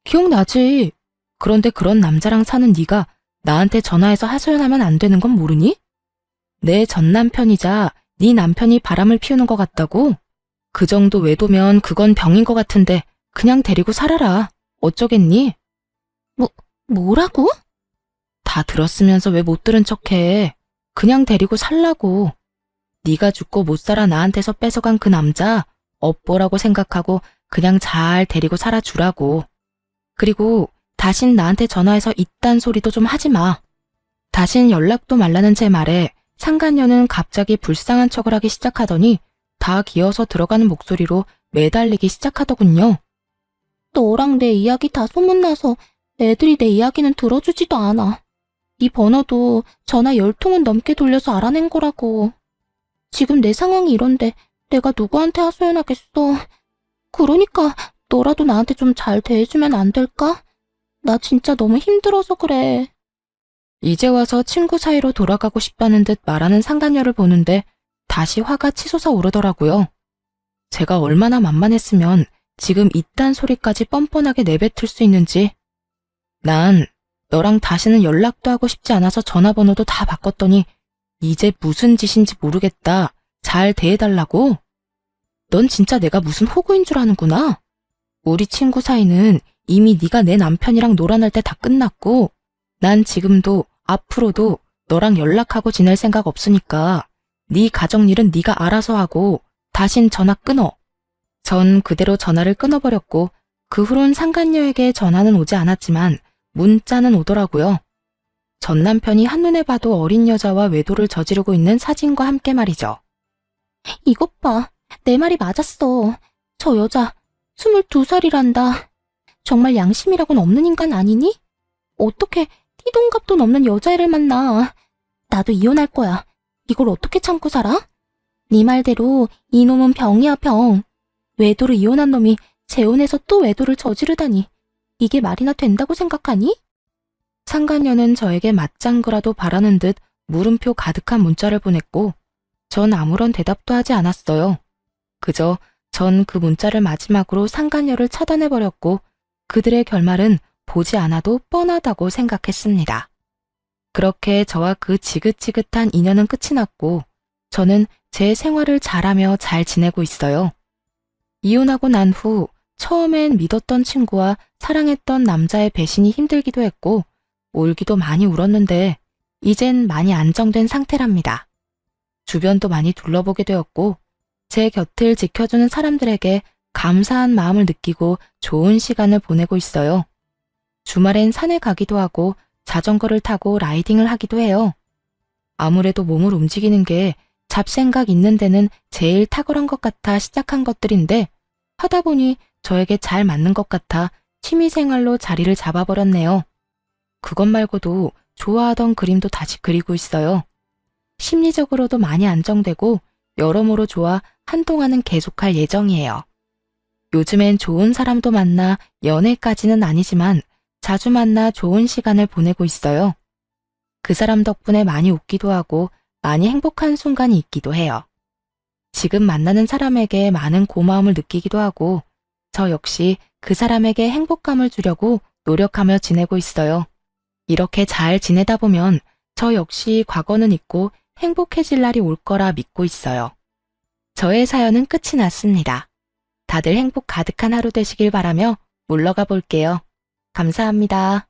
기억나지? 그런데 그런 남자랑 사는 네가 나한테 전화해서 하소연하면 안 되는 건 모르니? 내 전 남편이자 네 남편이 바람을 피우는 것 같다고? 그 정도 외도면 그건 병인 것 같은데 그냥 데리고 살아라. 어쩌겠니? 뭐라고? 다 들었으면서 왜 못 들은 척해. 그냥 데리고 살라고. 네가 죽고 못 살아 나한테서 뺏어간 그 남자 업보라고 생각하고 그냥 잘 데리고 살아주라고. 그리고 다신 나한테 전화해서 이딴 소리도 좀 하지 마. 다신 연락도 말라는 제 말에 상간녀는 갑자기 불쌍한 척을 하기 시작하더니 다 기어서 들어가는 목소리로 매달리기 시작하더군요. 너랑 내 이야기 다 소문나서 애들이 내 이야기는 들어주지도 않아. 네 번호도 전화 10통은 넘게 돌려서 알아낸 거라고. 지금 내 상황이 이런데 내가 누구한테 하소연하겠어. 그러니까 너라도 나한테 좀 잘 대해주면 안 될까? 나 진짜 너무 힘들어서 그래. 이제 와서 친구 사이로 돌아가고 싶다는 듯 말하는 상간녀를 보는데 다시 화가 치솟아 오르더라고요. 제가 얼마나 만만했으면 지금 이딴 소리까지 뻔뻔하게 내뱉을 수 있는지. 난 너랑 다시는 연락도 하고 싶지 않아서 전화번호도 다 바꿨더니 이제 무슨 짓인지 모르겠다. 잘 대해달라고? 넌 진짜 내가 무슨 호구인 줄 아는구나. 우리 친구 사이는 이미 네가 내 남편이랑 놀아날 때 다 끝났고 난 지금도 앞으로도 너랑 연락하고 지낼 생각 없으니까 네 가정일은 네가 알아서 하고 다신 전화 끊어. 전 그대로 전화를 끊어버렸고 그 후론 상간녀에게 전화는 오지 않았지만 문자는 오더라고요. 전 남편이 한눈에 봐도 어린 여자와 외도를 저지르고 있는 사진과 함께 말이죠. 이것 봐. 내 말이 맞았어. 저 여자 22살이란다. 정말 양심이라고는 없는 인간 아니니? 어떻게 띠동갑도 넘는 여자애를 만나. 나도 이혼할 거야. 이걸 어떻게 참고 살아? 네 말대로 이놈은 병이야, 병. 외도로 이혼한 놈이 재혼해서 또 외도를 저지르다니. 이게 말이나 된다고 생각하니? 상간녀는 저에게 맞장구라도 바라는 듯 물음표 가득한 문자를 보냈고 전 아무런 대답도 하지 않았어요. 그저 전 그 문자를 마지막으로 상간녀를 차단해버렸고 그들의 결말은 보지 않아도 뻔하다고 생각했습니다. 그렇게 저와 그 지긋지긋한 인연은 끝이 났고 저는 제 생활을 잘하며 잘 지내고 있어요. 이혼하고 난 후 처음엔 믿었던 친구와 사랑했던 남자의 배신이 힘들기도 했고 울기도 많이 울었는데 이젠 많이 안정된 상태랍니다. 주변도 많이 둘러보게 되었고 제 곁을 지켜주는 사람들에게 감사한 마음을 느끼고 좋은 시간을 보내고 있어요. 주말엔 산에 가기도 하고 자전거를 타고 라이딩을 하기도 해요. 아무래도 몸을 움직이는 게 잡생각 있는 데는 제일 탁월한 것 같아 시작한 것들인데 하다 보니 저에게 잘 맞는 것 같아 취미생활로 자리를 잡아버렸네요. 그것 말고도 좋아하던 그림도 다시 그리고 있어요. 심리적으로도 많이 안정되고 여러모로 좋아 한동안은 계속할 예정이에요. 요즘엔 좋은 사람도 만나 연애까지는 아니지만 자주 만나 좋은 시간을 보내고 있어요. 그 사람 덕분에 많이 웃기도 하고 많이 행복한 순간이 있기도 해요. 지금 만나는 사람에게 많은 고마움을 느끼기도 하고 저 역시 그 사람에게 행복감을 주려고 노력하며 지내고 있어요. 이렇게 잘 지내다 보면 저 역시 과거는 잊고 행복해질 날이 올 거라 믿고 있어요. 저의 사연은 끝이 났습니다. 다들 행복 가득한 하루 되시길 바라며 물러가 볼게요. 감사합니다.